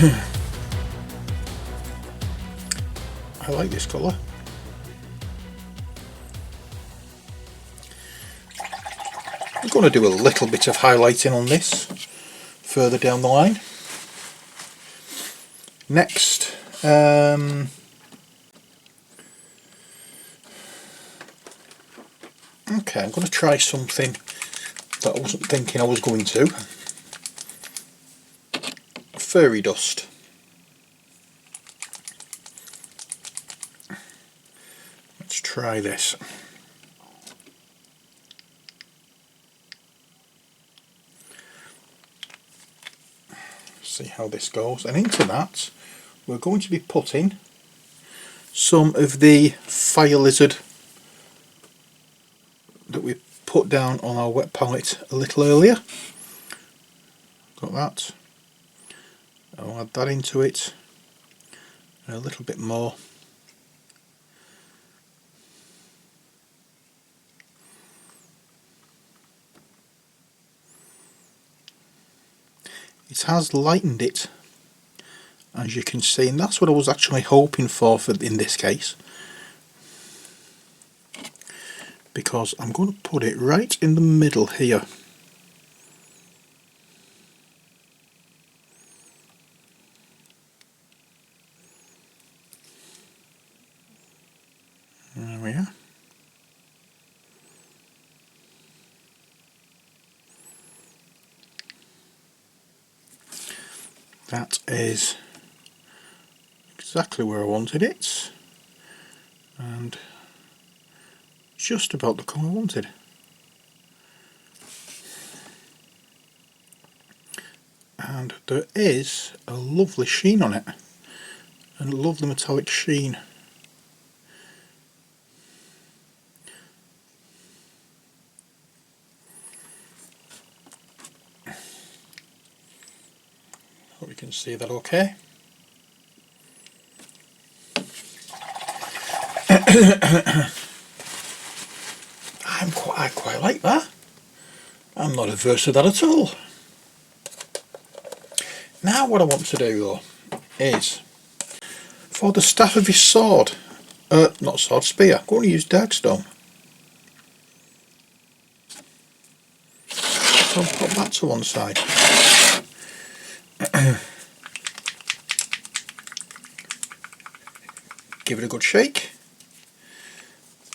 I like this colour. I'm going to do a little bit of highlighting on this further down the line. Next, okay, I'm going to try something that I wasn't thinking I was going to. Fairy dust. Let's try this. See how this goes, and into that we're going to be putting some of the fire lizard that we put down on our wet palette a little earlier. Got that. I'll add that into it, and a little bit more. It has lightened it, as you can see, and that's what I was actually hoping for in this case, because I'm going to put it right in the middle here. There we are. That is exactly where I wanted it, and just about the colour I wanted. And there is a lovely sheen on it, a lovely metallic sheen. Hope you can see that okay. I quite like that. I'm not averse to that at all. Now what I want to do though is, for the staff of his sword, not sword, spear, I'm going to use Darkstone. So I'll put that to one side. Give it a good shake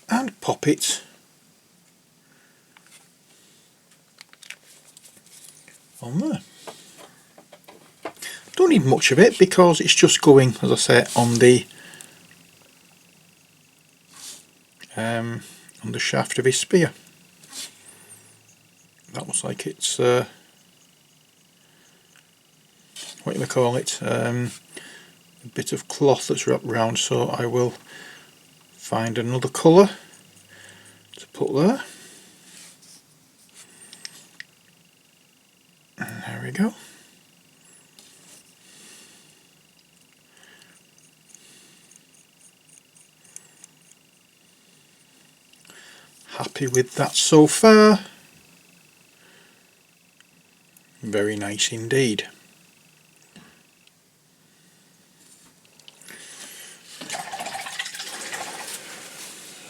and pop it on there. Don't need much of it because it's just going, as I say, on the shaft of his spear. That looks like it's what do we call it? A bit of cloth that's wrapped round, so I will find another colour to put there. And there we go. Happy with that so far. Very nice indeed.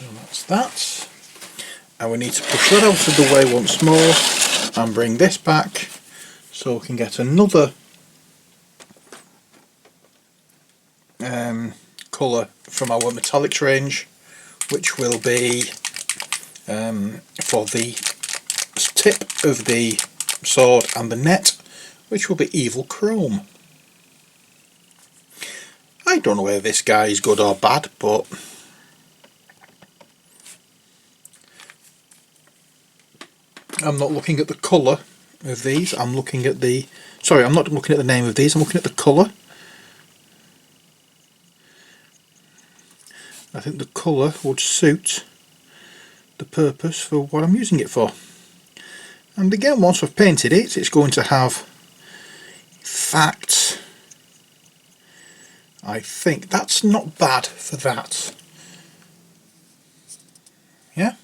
So that's that. And we need to push that out of the way once more and bring this back so we can get another colour from our metallics range, which will be for the tip of the sword and the net, which will be Evil Chrome. I don't know whether this guy is good or bad, but I'm not looking at the colour of these, I'm looking at the, sorry, I'm not looking at the name of these, I'm looking at the colour. I think the colour would suit the purpose for what I'm using it for. And again, once I've painted it, it's going to have, in fact, I think that's not bad for that. Yeah,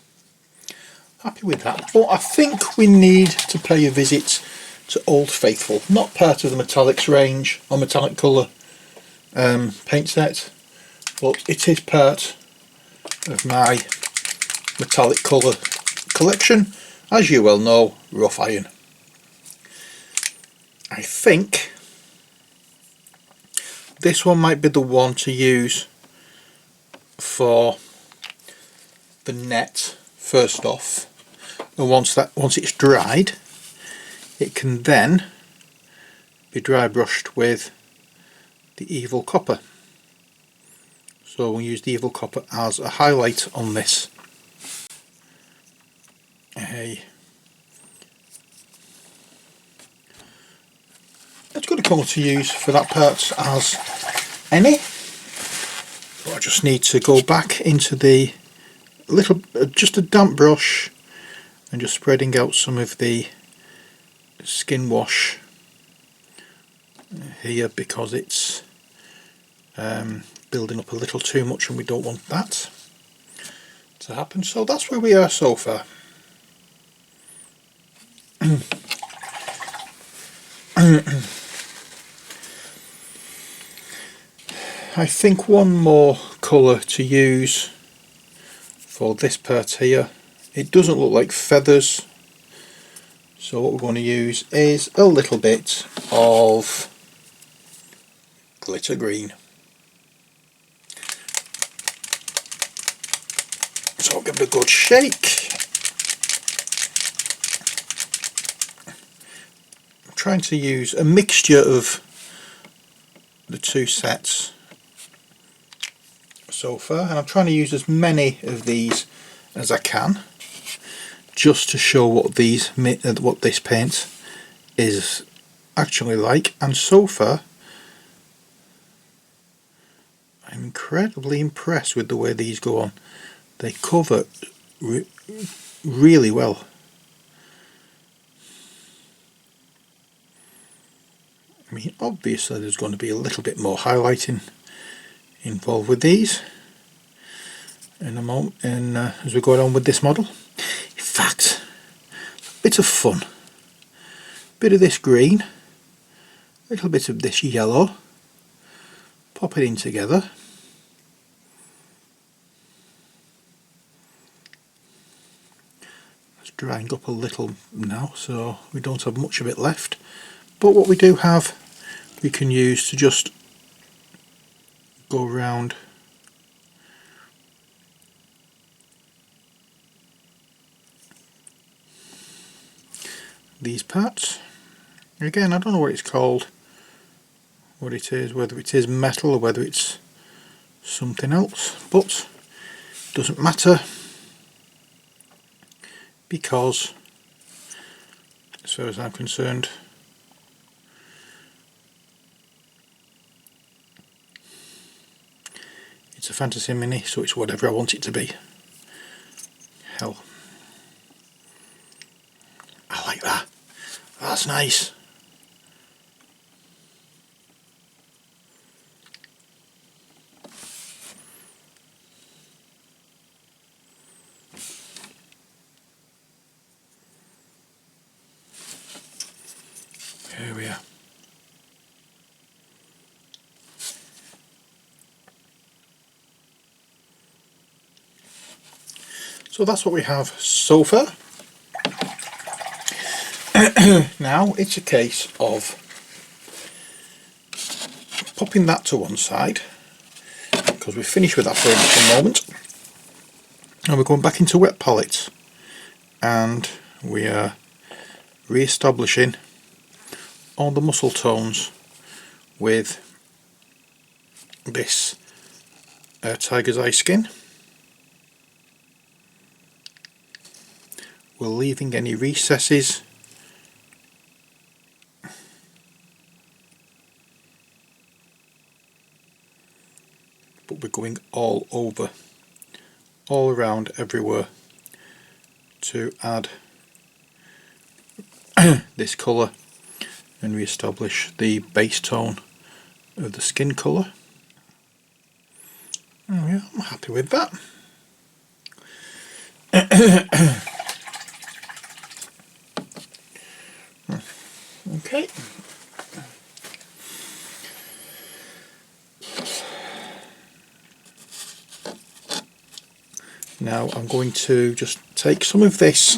happy with that. But I think we need to pay a visit to Old Faithful, not part of the metallics range or metallic colour paint set, but it is part of my metallic colour collection. As you well know, rough iron. I think this one might be the one to use for the net first off, and once it's dried, it can then be dry brushed with the Evil Copper. So we'll use the Evil Copper as a highlight on this. It's good a colour to use for that part as any. So I just need to go back into the just a damp brush and just spreading out some of the skin wash here, because it's building up a little too much and we don't want that to happen. So that's where we are so far. I think one more colour to use for this part here. It doesn't look like feathers, so what we're going to use is a little bit of glitter green. So I'll give it a good shake. I'm trying to use a mixture of the two sets so far, and I'm trying to use as many of these as I can, just to show what this paint is actually like. And so far I'm incredibly impressed with the way these go on. They cover really well. I mean, obviously there's going to be a little bit more highlighting involved with these in a moment, and as we go on with this model. In fact, a bit of fun, bit of this green, a little bit of this yellow, pop it in together. It's drying up a little now, so we don't have much of it left, but what we do have we can use to just go around these parts. Again, I don't know what it's called, what it is, whether it is metal or whether it's something else, but it doesn't matter, because as far as I'm concerned it's a fantasy mini, so it's whatever I want it to be. Hell, I like that. That's nice. Here we are. So that's what we have so far. Now it's a case of popping that to one side, because we've finished with that for a moment, and we're going back into wet palettes, and we are re-establishing all the muscle tones with this tiger's eye skin. We're leaving any recesses but we're going all over, all around, everywhere, to add this colour and re-establish the base tone of the skin colour. Oh yeah, I'm happy with that. Now I'm going to just take some of this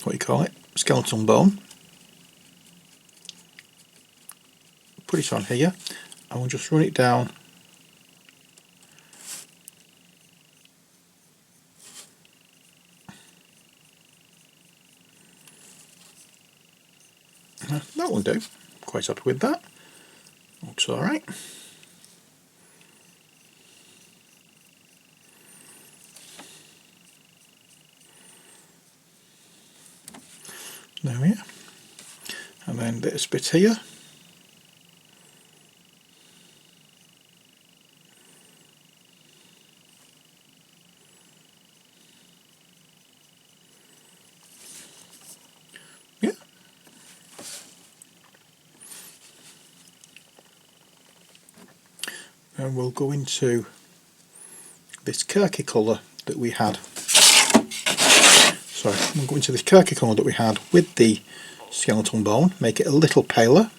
what do you call it, skeleton bone, put it on here, and we'll just run it down that will do. Quite happy with that. Looks alright. There we are. And then this bit here. Yeah. And we'll go into this khaki colour that we had. Sorry, we'll go into this khaki colour that we had with the skeleton bone, make it a little paler.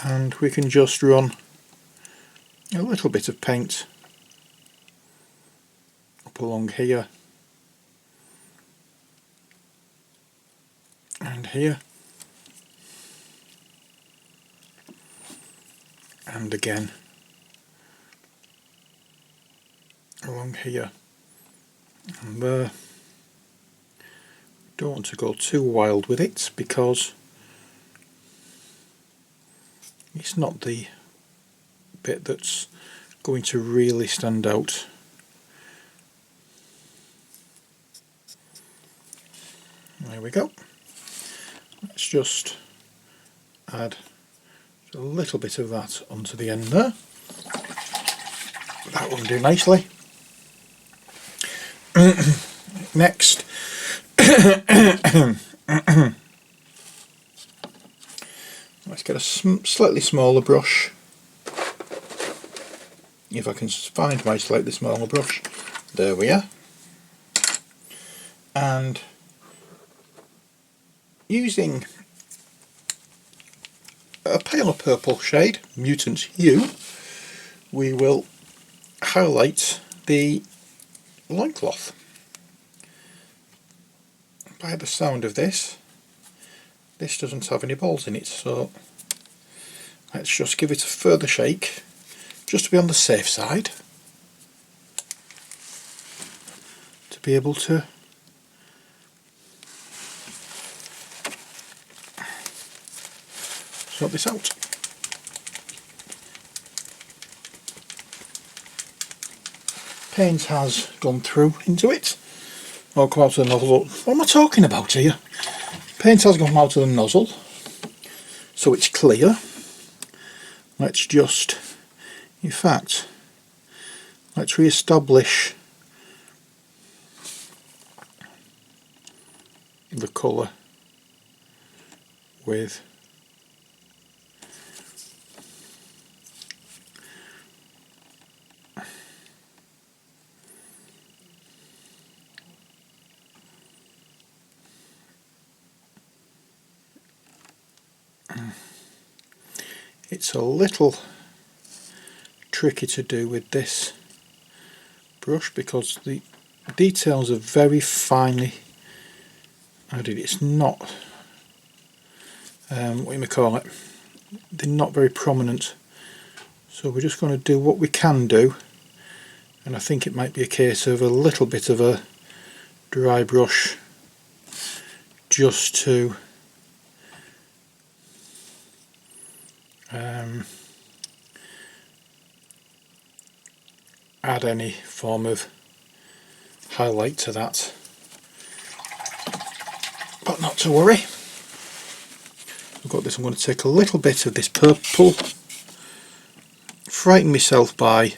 And we can just run a little bit of paint up along here and here and again along here and there. Don't want to go too wild with it because it's not the bit that's going to really stand out. There we go. Let's just add a little bit of that onto the end there. That will do nicely. Next, let's get a slightly smaller brush. If I can find my slightly smaller brush. There we are. And using a paler purple shade, Mutant Hue, we will highlight the loincloth. By the sound of this doesn't have any balls in it, so let's just give it a further shake just to be on the safe side, to be able to sort this out. Paint has gone through into it, or come out of the nozzle. What am I talking about here? Paint has gone out of the nozzle, so it's clear. Let's just, in fact, let's re-establish the colour with it's a little tricky to do with this brush because the details are very finely added. It's not what you may call it, they're not very prominent, so we're just going to do what we can do, and I think it might be a case of a little bit of a dry brush just to add any form of highlight to that, but not to worry. I've got this. I'm going to take a little bit of this purple, frighten myself by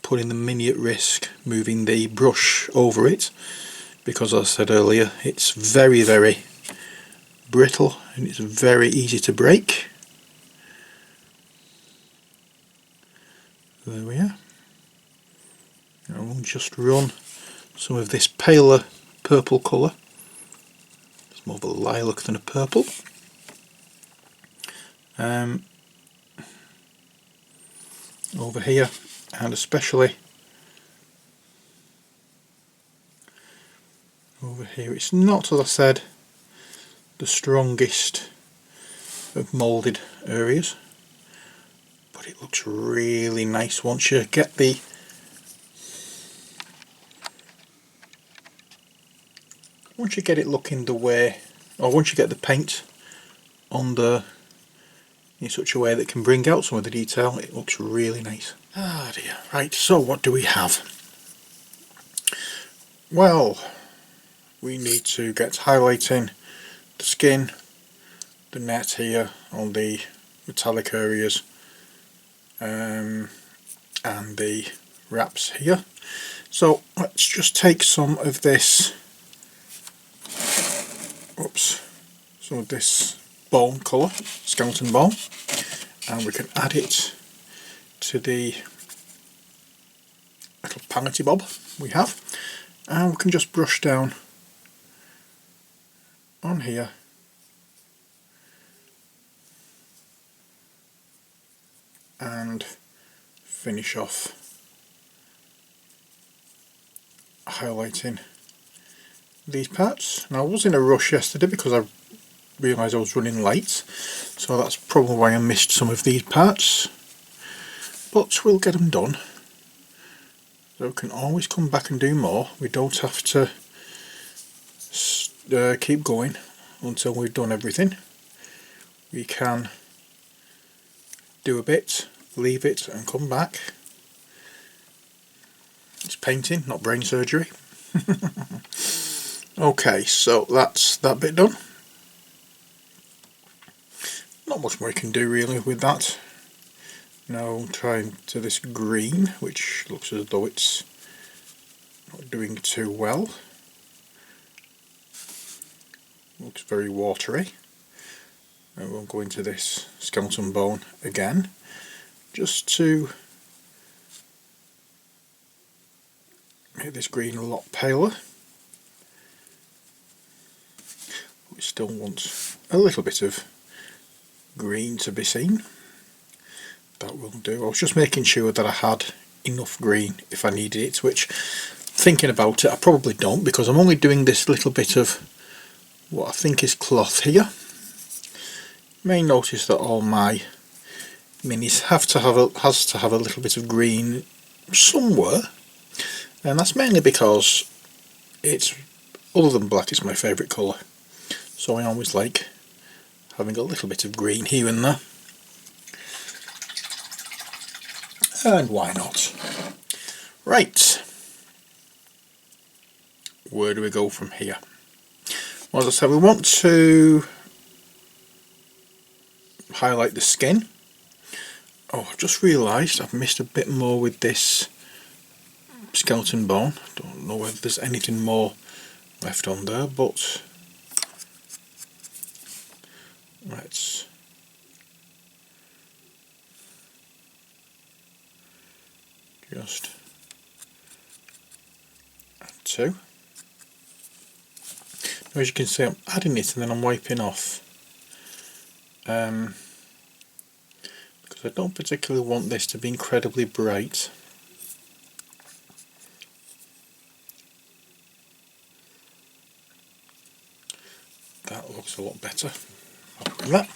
putting the mini at risk, moving the brush over it, because as I said earlier, it's very, very brittle and it's very easy to break. There we are. And we'll just run some of this paler purple colour It's more of a lilac than a purple. Over here, and especially over here, it's not, as I said, the strongest of moulded areas, but it looks really nice once you get it looking the way, or once you get the paint on there in such a way that can bring out some of the detail. It looks really nice. Ah dear. Right, so what do we have? Well, we need to get highlighting the skin, the net here on the metallic areas, and the wraps here. So let's just take some of this, some of this bone colour, skeleton bone, and we can add it to the little palette bob we have, and we can just brush down on here and finish off highlighting these parts. Now I was in a rush yesterday because I realised I was running late, so that's probably why I missed some of these parts, but we'll get them done. So we can always come back and do more. We don't have to keep going until we've done everything. We can do a bit, leave it and come back. It's painting, not brain surgery. Okay, so that's that bit done. Not much more you can do really with that. Now trying to this green, which looks as though it's not doing too well. Looks very watery. And we'll go into this skeleton bone again, just to make this green a lot paler. We still want a little bit of green to be seen. That will do. I was just making sure that I had enough green if I needed it, which, thinking about it, I probably don't, because I'm only doing this little bit of what I think is cloth here. You may notice that all my minis has to have a little bit of green somewhere, and that's mainly because it's, other than black, it's my favourite colour, so I always like having a little bit of green here and there. And why not? Right, where do we go from here? Well, as I said, we want to highlight the skin. Oh, I've just realised I've missed a bit more with this skeleton bone. Don't know whether there's anything more left on there, but let's just add two. Now, as you can see, I'm adding it and then I'm wiping off, because I don't particularly want this to be incredibly bright. That looks a lot better. Like that.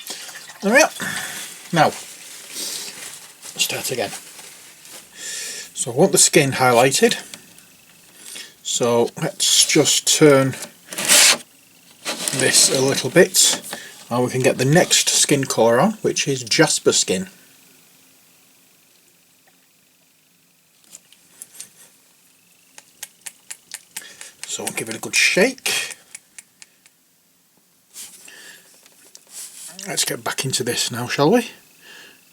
There we are. Now, let's start again. So I want the skin highlighted. So let's just turn this a little bit, and we can get the next skin colour on, which is Jasper skin. So I'll give it a good shake. Let's get back into this now, shall we?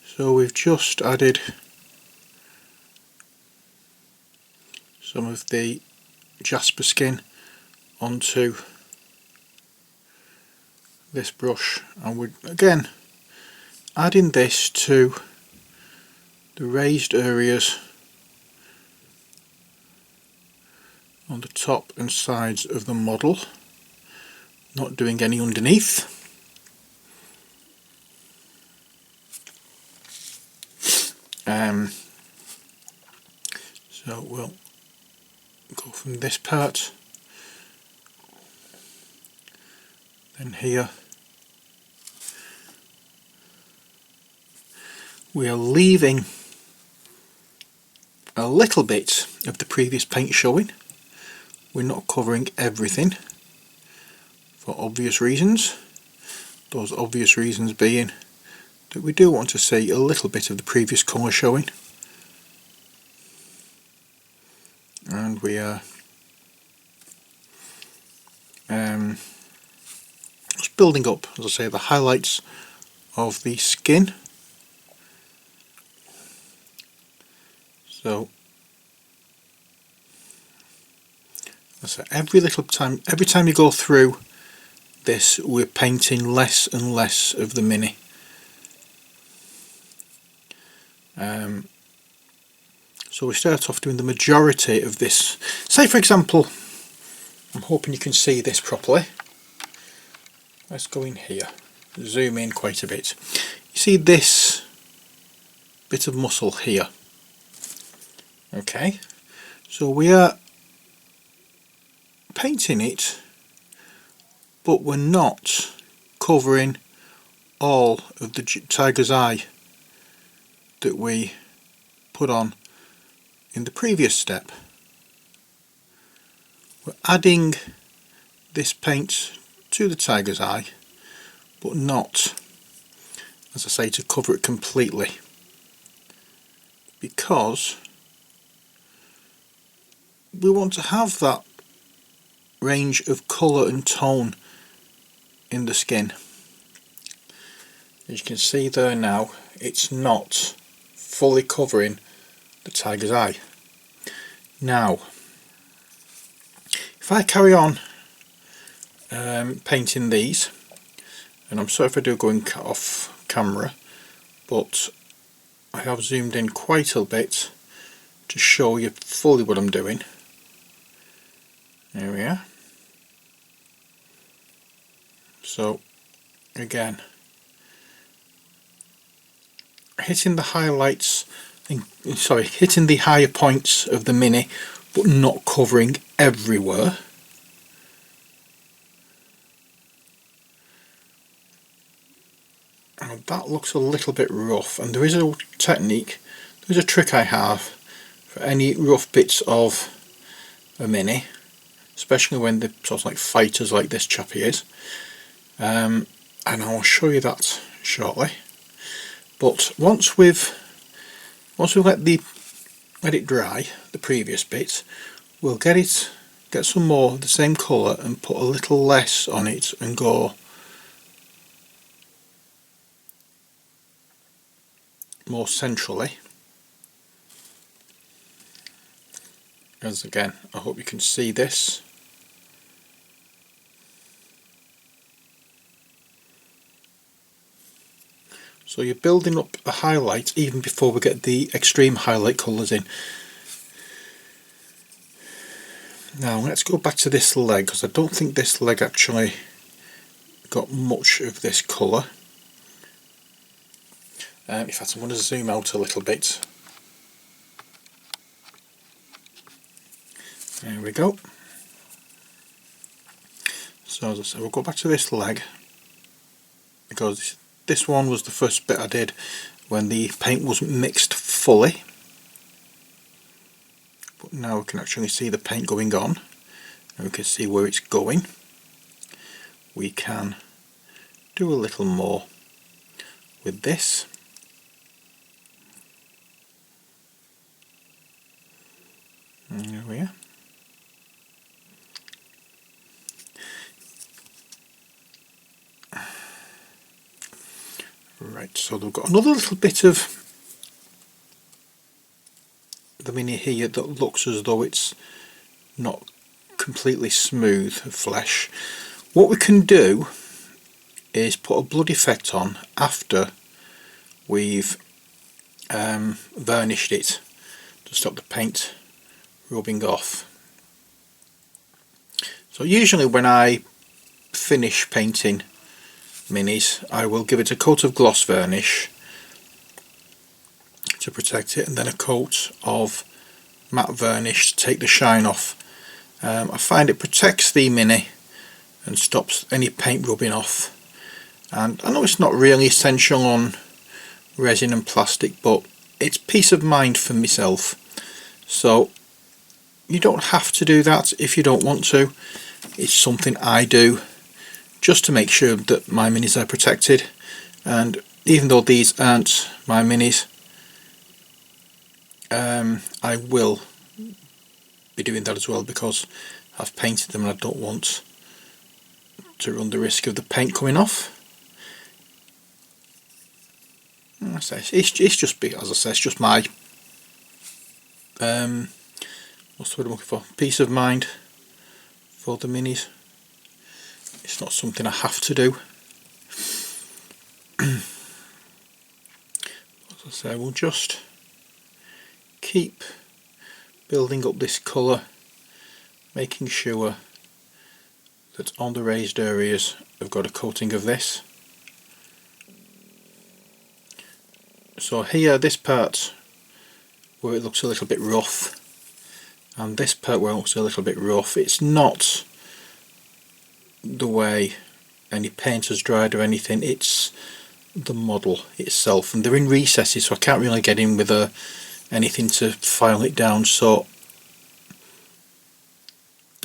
So we've just added some of the Jasper skin onto this brush, and we're again adding this to the raised areas on the top and sides of the model not doing any underneath. So we'll go from this part, then here we are leaving a little bit of the previous paint showing. We're not covering everything for obvious reasons, those obvious reasons being that we do want to see a little bit of the previous colour showing. And we are just building up, as I say, the highlights of the skin. So every time you go through this, we're painting less and less of the mini. So we start off doing the majority of this. Say for example, I'm hoping you can see this properly. Let's go in here, zoom in quite a bit. You see this bit of muscle here. Okay, so we are painting it, but we're not covering all of the tiger's eye that we put on in the previous step. We're adding this paint to the tiger's eye, but not, as I say, to cover it completely, because we want to have that range of colour and tone in the skin. As you can see there now, it's not fully covering the tiger's eye. Now, if I carry on painting these, and I'm sorry if I do going off camera, but I have zoomed in quite a bit to show you fully what I'm doing. There we are. So again, hitting the highlights, hitting the higher points of the mini, but not covering everywhere. And that looks a little bit rough, and there is a technique, there's a trick I have for any rough bits of a mini, especially when they're sort of like fighters like this chappy is, and I'll show you that shortly. But once we've let it dry, the previous bit, we'll get some more of the same colour and put a little less on it and go more centrally. As again, I hope you can see this. So you're building up a highlight even before we get the extreme highlight colours in. Now let's go back to this leg, because I don't think this leg actually got much of this colour. In fact, I'm going to zoom out a little bit. There we go. So as I said, we'll go back to this leg, because this one was the first bit I did when the paint wasn't mixed fully. But now we can actually see the paint going on, and we can see where it's going. We can do a little more with this. And there we are. Right, so they've got another little bit of the mini here that looks as though it's not completely smooth flesh. What we can do is put a blood effect on after we've varnished it to stop the paint rubbing off. So usually when I finish painting minis, I will give it a coat of gloss varnish to protect it, and then a coat of matte varnish to take the shine off. I find it protects the mini and stops any paint rubbing off. And I know it's not really essential on resin and plastic, but it's peace of mind for myself. So you don't have to do that if you don't want to. It's something I do just to make sure that my minis are protected. And even though these aren't my minis, I will be doing that as well, because I've painted them and I don't want to run the risk of the paint coming off. It's just, as I say, it's just my what's the word I'm looking for? Peace of mind for the minis. It's not something I have to do. As I say, we'll just keep building up this colour, making sure that on the raised areas I've got a coating of this. So here, this part where it looks a little bit rough, and this part where it looks a little bit rough, it's not the way any paint has dried or anything, it's the model itself, and they're in recesses, so I can't really get in with anything to file it down. So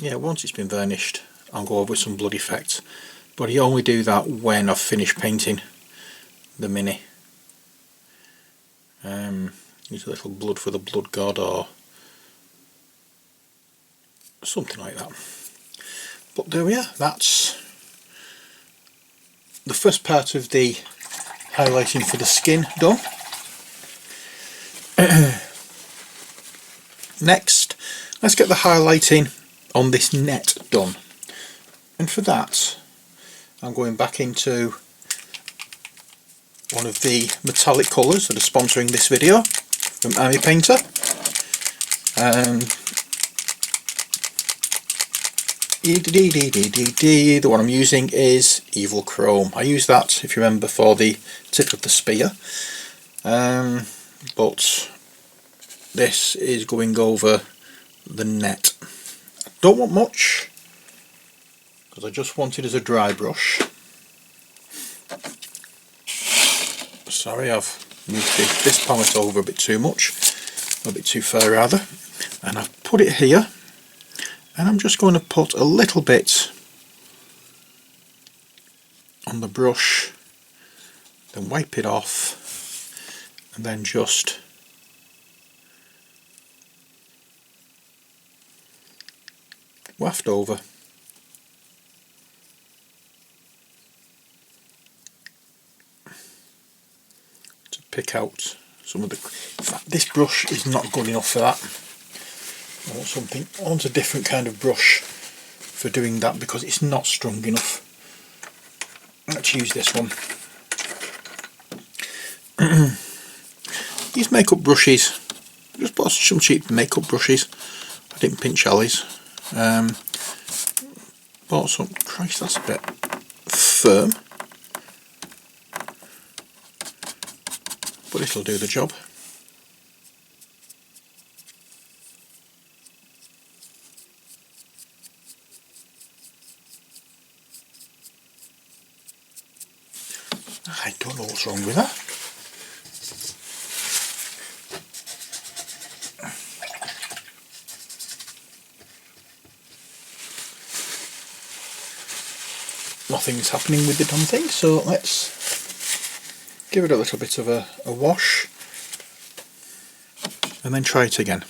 yeah, once it's been varnished I'll go over with some blood effect, but I only do that when I've finished painting the mini. Use a little blood for the blood god or something like that. But there we are, that's the first part of the highlighting for the skin done. Next, let's get the highlighting on this net done, and for that I'm going back into one of the metallic colours that are sponsoring this video from Army Painter. The one I'm using is Evil Chrome. I use that, if you remember, for the tip of the spear, but this is going over the net. I don't want much because I just want it as a dry brush. Sorry, I've moved this palette over a bit too much, a bit too far rather, and I've put it here, and I'm just going to put a little bit on the brush, then wipe it off, and then just waft over. Pick out some of the. In fact, this brush is not good enough for that. I want a different kind of brush for doing that because it's not strong enough. Let's use this one. These makeup brushes, just bought some cheap makeup brushes. I didn't pinch Ali's. Bought some. Christ, that's a bit firm. But it'll do the job. I don't know what's wrong with that. Nothing's happening with the damn thing, so let's give it a little bit of a wash and then try it again.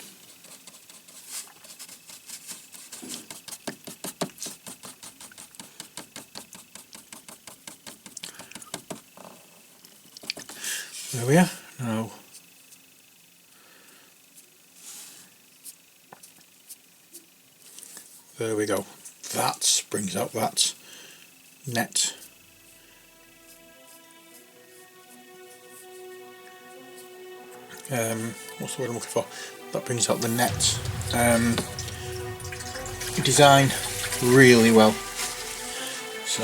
There we are. Now there we go. That brings out that net. What's the word I'm looking for? That brings out the net design really well. So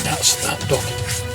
that's that done.